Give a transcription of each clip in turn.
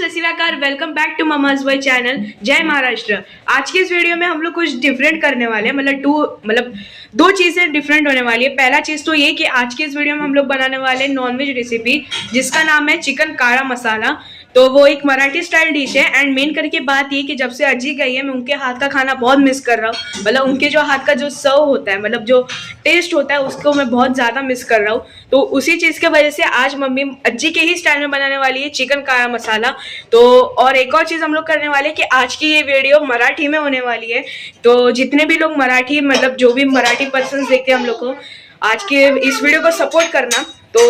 सत श्री अकाल, welcome back to mama's boy channel. जय महाराष्ट्र। आज के इस वीडियो में हम लोग कुछ डिफरेंट करने वाले हैं, मतलब दो चीजें डिफरेंट होने वाली है। पहला चीज तो ये कि आज के इस वीडियो में हम लोग बनाने वाले हैं नॉनवेज रेसिपी जिसका नाम है चिकन काड़ा मसाला। तो वो एक मराठी स्टाइल डिश है। एंड मेन करके बात ये कि जब से अजी गई है मैं उनके हाथ का खाना बहुत मिस कर रहा हूँ। मतलब उनके जो हाथ का जो सर्व होता है, मतलब जो टेस्ट होता है, उसको मैं बहुत ज़्यादा मिस कर रहा हूँ। तो उसी चीज़ की वजह से आज मम्मी अज्जी के ही स्टाइल में बनाने वाली है चिकन काड़ा मसाला। तो और एक और चीज़ हम लोग करने वाले हैं कि आज की ये वीडियो मराठी में होने वाली है। तो जितने भी लोग मराठी, मतलब जो भी मराठी पर्सन देखते हैं हम लोग को, आज के इस वीडियो को सपोर्ट करना। तो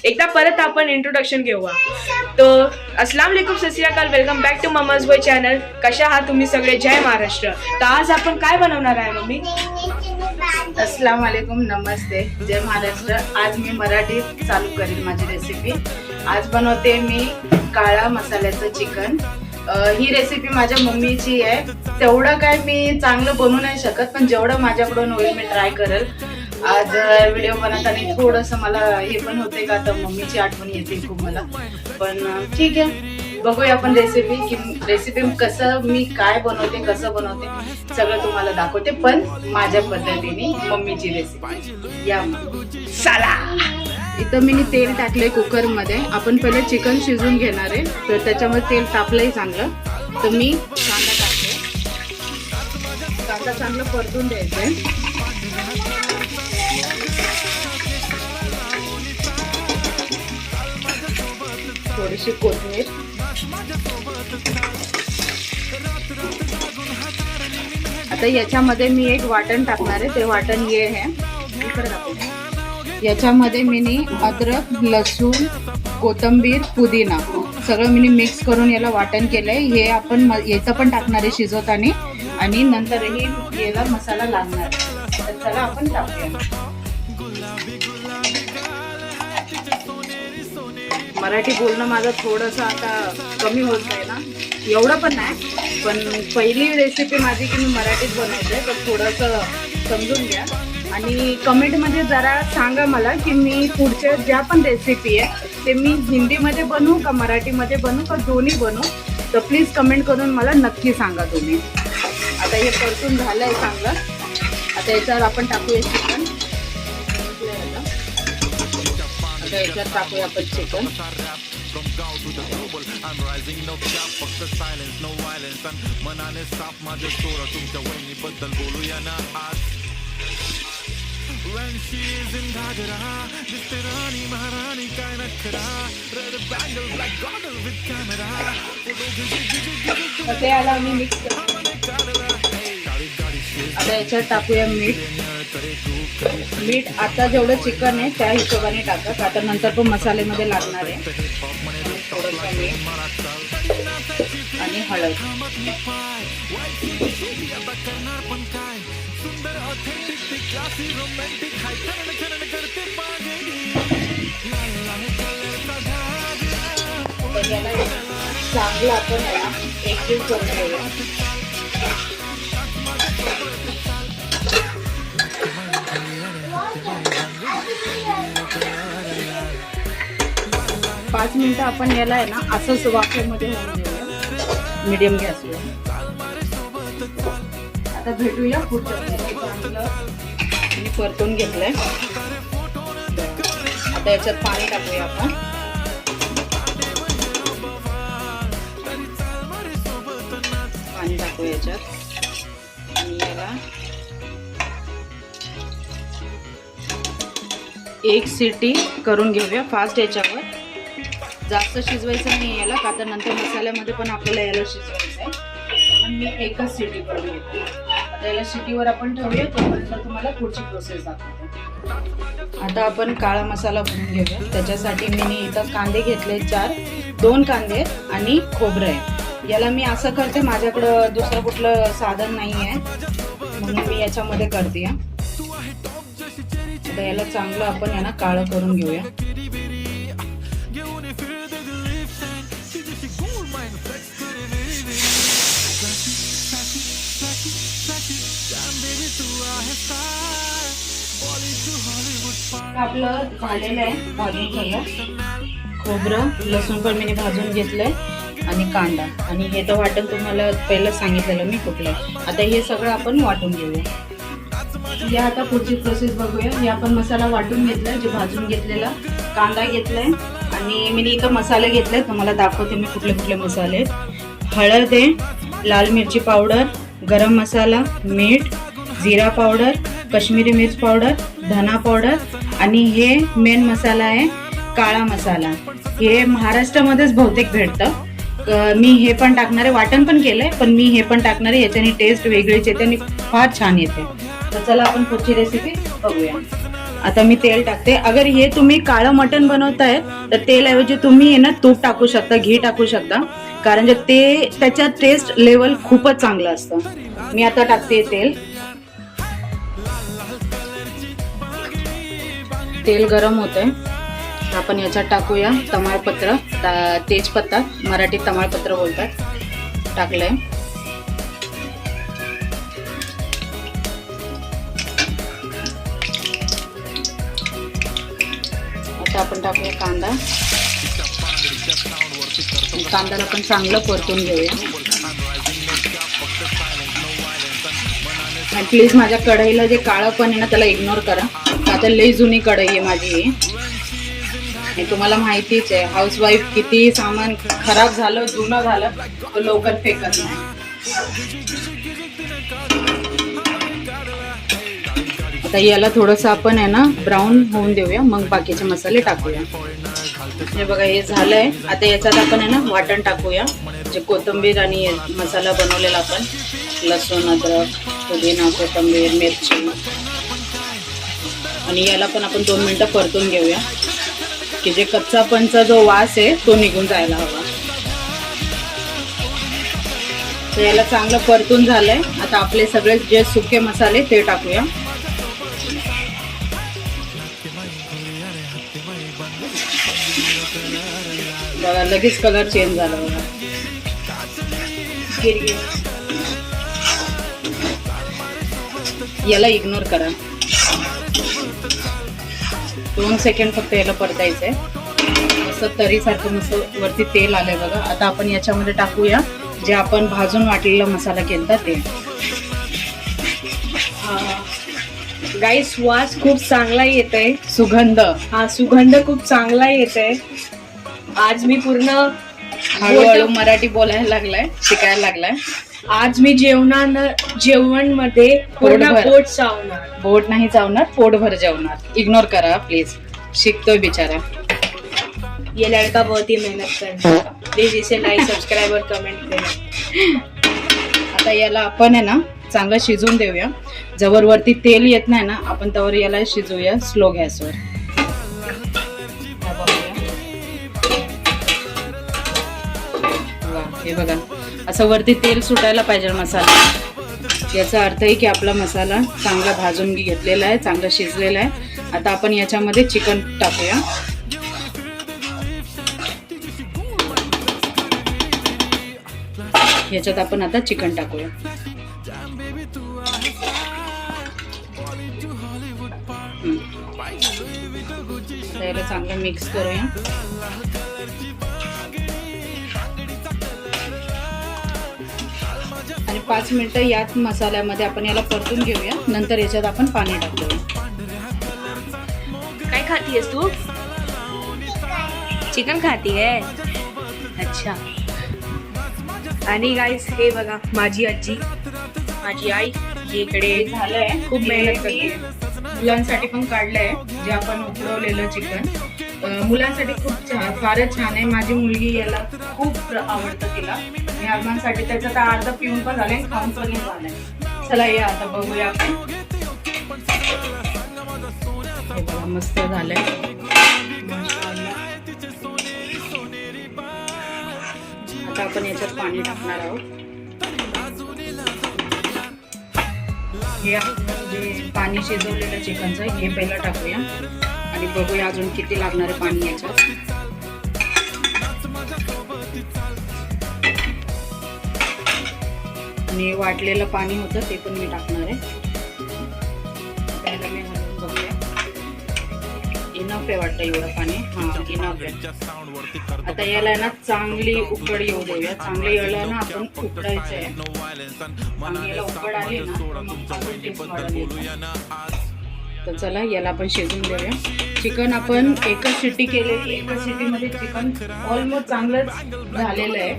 एकदा परत आपण इंट्रोडक्शन घेऊया। तो अस्सलाम वालेकुम, सत श्री अकाल, welcome back to mama's boy channel. कशा आहात तुम्ही सगळे? जय महाराष्ट्र। तर आज आपण काय बनवणार आहे मम्मी? अस्सलाम वालेकुम, नमस्ते, जय महाराष्ट्र। आज मी मराठी चालू करेन माझी रेसिपी। आज बनवते मी काळा मसाल्याचं चिकन। ही रेसिपी माझ्या मम्मीची आहे। तेवढं काय मी चांगलं बनवू नाही शकत, पण जेवढं माझ्याकडून होईल मी ट्राय करेल। आज व्हिडिओ बनवताना थोडंसं मला हे पण होते का, तर मम्मीची आठवण येते खूप मला, पण ठीक आहे, बघूया आपण रेसिपी कसं मी काय बनवते, कसं बनवते सगळं तुम्हाला दाखवते, पण माझ्या पद्धतीने मम्मीची रेसिपी। या चला। इथं मी तेल टाकले कुकर मध्ये। आपण पहिले चिकन शिजवून घेणार आहे, तर त्याच्यामध्ये तेल तापलंय चांगलं। तर मी कांदा टाकते, कांदा चांगलं परतून द्यायचंय। थोडीशी कोथिंबीर, आता याच्यामध्ये मी एक वाटण टाकणार आहे। ते वाटण ये है इकडे टाकू। याच्यामध्ये मी अद्रक, लसूण, कोथिंबीर, पुदिना सगळं मी मिक्स करून याला वाटण केलंय। हे आपण याचं पण टाकणार आहे शिजवताना, आणि नंतरही याला मसाला लागणार। तर चला आपण टाकूया। मराठी बोलणं माझं थोडंसं आता कमी होत आहे ना, एवढं पण नाही, पण पहिली रेसिपी माझी की मी मराठीत बनवते, तर थोडंसं समजून घ्या। आणि कमेंटमध्ये जरा सांगा मला की मी पुढच्या ज्या पण रेसिपी आहे ते मी हिंदीमध्ये बनवू का मराठीमध्ये बनवू का दोन्ही बनवू, तर प्लीज कमेंट करून मला नक्की सांगा तुम्ही। आता हे परतून झालं आहे चांगलं। आता याच्यावर आपण टाकूया चिकन। आता याच्यात टाकूया आपण चिकन। ते आला आम्ही मिक्स करू। आता याच्यात टाकूया मीठ। आता जेवढं चिकन आहे त्या हिशोबाने टाका, आता नंतर पण मसाल्यामध्ये लागणार आहे। थोडंसं मीठ आणि हळद। याला चांगलं आपण एकजीव करून घेऊया। 5 मिनिटं आपण याला आहे ना असंच वाफेमध्ये होऊन देऊया मीडियम गॅसवर। आता भेटूया पुढच्या चांगलं आणि परतून घेतलंय। आता याच्यात पाणी टाकूया आपण। पाणी टाकूया याच्यात आणि याला एक सीटी करून घेऊया फास्ट। याच्यावर जास्त शिजवायचं नाही याला, का तर नंतर मसाल्यामध्ये पण आपल्याला याला शिजवायचं आहे, म्हणून मी एकच सीटी करून घेते। आता याला सीटीवर आपण ठेवूया, तोपर्यंत तुम्हाला पुढची प्रोसेस दाखवते। आता आपण काळा मसाला बनवून घेऊया। त्याच्यासाठी मी इथं कांदे घेतले 4, 2 कांदे आणि खोबरं आहे। याला मी असं करते, माझ्याकडं दुसरं कुठलं साधन नाही आहे म्हणून मी याच्यामध्ये करते। आता याला चांगलं आपण याला काळं करून घेऊया। आपलं झालेलं आहे भाजून सगळं। खोबरं लसूण पण मी भाजून घेतलंय आणि कांदा, आणि हे तर वाटण तुम्हाला पहिलं सांगितलेलं मी कुठलं. आता हे सगळं आपण वाटून घेऊया. या आता पुढची प्रोसेस बघूया. हे आपण मसाला वाटून घेतलाय, जे भाजून घेतलेला कांदा घेतलाय, आणि मी इथं मसाले घेतले, तुम्हाला दाखवते मी कुठले कुठले मसाले आहेत. हळद आहे, लाल मिरची पावडर, गरम मसाला, मीठ, जिरा पावडर, काश्मीरी मिर्च पावडर, धना पावडर, आणि हे मेन मसाला आहे काळा मसाला. हे महाराष्ट्रामध्येच बहुतेक भेटतं. मी हे पण टाकणार आहे, वाटण पण केलंय, पण मी हे पण टाकणार आहे. याच्याने टेस्ट वेगळीच येते आणि फार छान येते. तर चला आपण पुढची रेसिपी बघूया. आता मी तेल टाकते. अगर हे तुम्ही काळं मटण बनवताय तर तेलऐवजी तुम्ही ना तूप टाकू शकता, घी टाकू शकता, कारण ते त्याच्यात टेस्ट लेवल खूपच चांगलं असतं. मी आता टाकते तेल. तेल गरम होतंय. आपण याच्यात टाकूया तमालपत्र, तेजपत्ता, मराठीत तमालपत्र बोलतात, टाकलंय. आता आपण टाकूया कांदा. कांद्याला पण चांगलं परतून घेऊया. आणि प्लीज माझ्या कढईला जे काळं पण आहे ना त्याला इग्नोर करा. आता लई जुनी कढई आहे माझी. हे तुम्हाला माहितीच आहे, हाऊसवाईफ किती सामान खराब झालं, जुनं झालं तर लवकर फेकत नाही. आता याला थोडंसं आपण आहे ना ब्राऊन होऊन देऊया, मग बाकीचे मसाले टाकूया. हे बघा हे झालंय. आता याच्यात आपण आहे ना वाटण टाकूया, जे कोथिंबीर आणि मसाला बनवलेला आपण, लसूण, अद्रक, पुदिना, कोथिंबीर, मिरची, आणि याला पण आपण 2 मिनिटं परतून घेऊया, की जे कच्चा पणचा जो वास आहे तो निघून जायला हवा. तर याला चांगलं परतून झालंय. आता आपले सगळे जे सुके मसाले ते टाकूया. बघा लगेच कलर चेंज झाला बघा. याला इग्नोर करा. 2 सेकंड फक्त याला परतायचंय. असं तरीसारखं मस्त वरती तेल आलंय बघा. आता आपण याच्यामध्ये टाकूया जे आपण भाजून वाटलेला मसाला केलता ते. गाईस वास खूप चांगला येत आहे. सुगंध, हा सुगंध खूप चांगला येत आहे. आज मी पूर्ण हळूहळू मराठी बोलायला लागलाय, शिकायला लागलाय. आज मी जेवण मध्ये पूर्ण पोट चावणार. बोट नाही चावणार, पोटभर जेवणार. इग्नोर करा प्लीज, शिकतोय बिचारा. ये लड़का बहुत ही मेहनत करता है. प्लीज इसे लाइक, सब्सक्राइब और कमेंट करें. आता याला आपण आहे ना चांगलं शिजवून देऊया. जवळ वरती तेल येत नाही ना आपण त्यावर याला शिजवूया स्लो गॅसवर. हे बघा असं वरती तेल सुटायला पाहिजे मसाला. याचा अर्थ आहे की आपला मसाला चांगला भाजून घेतलेला आहे, चांगला शिजलेला आहे. आता आपण याच्यामध्ये चिकन टाकूया. याच्यात आपण आता चिकन टाकूया. याला चांगलं मिक्स करूया. आणि 5 मिनिटं यात मसाल्यामध्ये आपण याला परतून घेऊया. नंतर याच्यात आपण पाणी टाकूया. काय खातीयस तू? चिकन खाती है? अच्छा. आणि गाईस हे बघा माझी आजी, माझी आई इकडे झालंय. खूप मेहनत करते. मुलांसाठी पण काढलंय जे आपण उकडवलेलं चिकन. मुलांसाठी खूप फारच छान आहे. माझी मुलगी याला खूप आवडतं तिला. मी अर्मांसाठी त्याचं तर अर्ध पिऊन पण झालंय, खाऊन पण झालंय. चला या आता बघूया आपण. हे बघा मस्त झालंय. आता आपण याच्यात पाणी टाकणार आहोत. हे जे पाणी शिजवलेलं चिकनचं हे पहिलं टाकूया आणि बघूया अजून किती लागणार आहे पाणी याच्यात. आणि वाटलेलं पाणी होतं ते पण मी टाकणार आहे. त्याला मी घालून बघूया. इनफ आहे वाटतं एवढं पाणी. हां, इनफ आहे. आता याला ना चांगली उकड येऊ देऊया. चांगली याला ना आपण उकडायचं आहे. चांगली याला उकड आली ना तर मग आपण टेस्ट वाढवूया. तर चला याला आपण शिजून देऊया. चिकन आपण एकच शिट्टी केलेली. एकच शिट्टीमध्ये चिकन ऑलमोस्ट चांगलंच झालेलं आहे.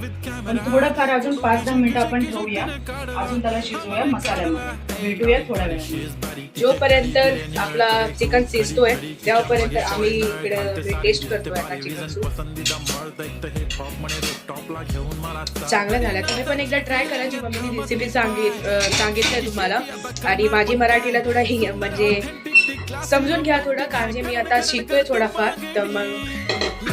पण थोडंफार अजून 5-10 मिनिटं आपण ठेवूया. अजून त्याला शिजवूया मसाल्यामध्ये. भेटूया थोड्या वेळाने. जोपर्यंत आपला चिकन शिजतोय तेव्हापर्यंत आम्ही इकडे टेस्ट करतोय आता चिकन सूप. चांगलं झालं. तुम्ही पण एकदा ट्राय करायची. मम्मीने रेसिपी सांगितलं तुम्हाला. आणि माझी मराठीला थोडा म्हणजे समजून घ्या थोडं, कारण मी आता शिकतोय थोडाफार. तर मग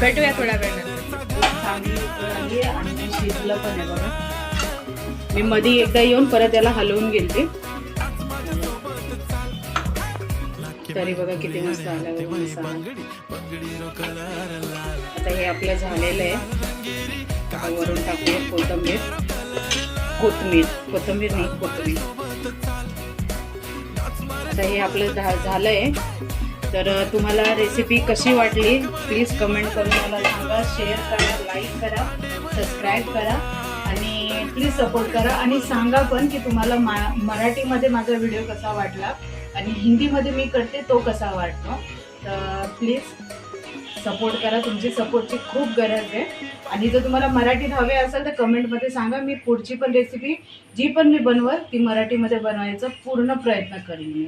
भेटूया थोड्या वेळानंतर. चांगली उकड आली आणि शिजलं पण आहे बघा. मी मध्ये एकदा येऊन परत याला हलवून गेलते. तरी बघा किती मस्त झालं मसाला. आता हे आपलं झालेलं आहे. आता वरून टाकूया कोथिंबीर नाही कोथिंबीर. आता हे आपलं झालंय. तर तुम्हाला रेसिपी कशी वाटली प्लीज कमेंट करून मला सांगा. शेअर करा, लाईक करा, सबस्क्राईब करा आणि प्लीज सपोर्ट करा. आणि सांगा पण की तुम्हाला मराठीमध्ये माझा व्हिडिओ कसा वाटला आणि हिंदीमध्ये मी करते तो कसा वाटतो. तर प्लीज सपोर्ट करा. तुमची सपोर्टची खूप गरज आहे. आणि जर तुम्हाला मराठीत हवे असेल तर कमेंटमध्ये सांगा. मी पुढची पण रेसिपी जी पण मी बनवल ती मराठीमध्ये बनवायचा पूर्ण प्रयत्न करीन मी.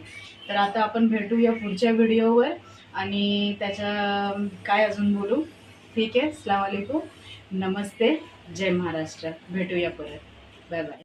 तर आता आपण भेटूया पुढच्या व्हिडिओवर आणि त्याच्या काय अजून बोलू. ठीक आहे. अस्सलाम वालेकुम, नमस्ते, जय महाराष्ट्र. भेटूया परत. Bye bye.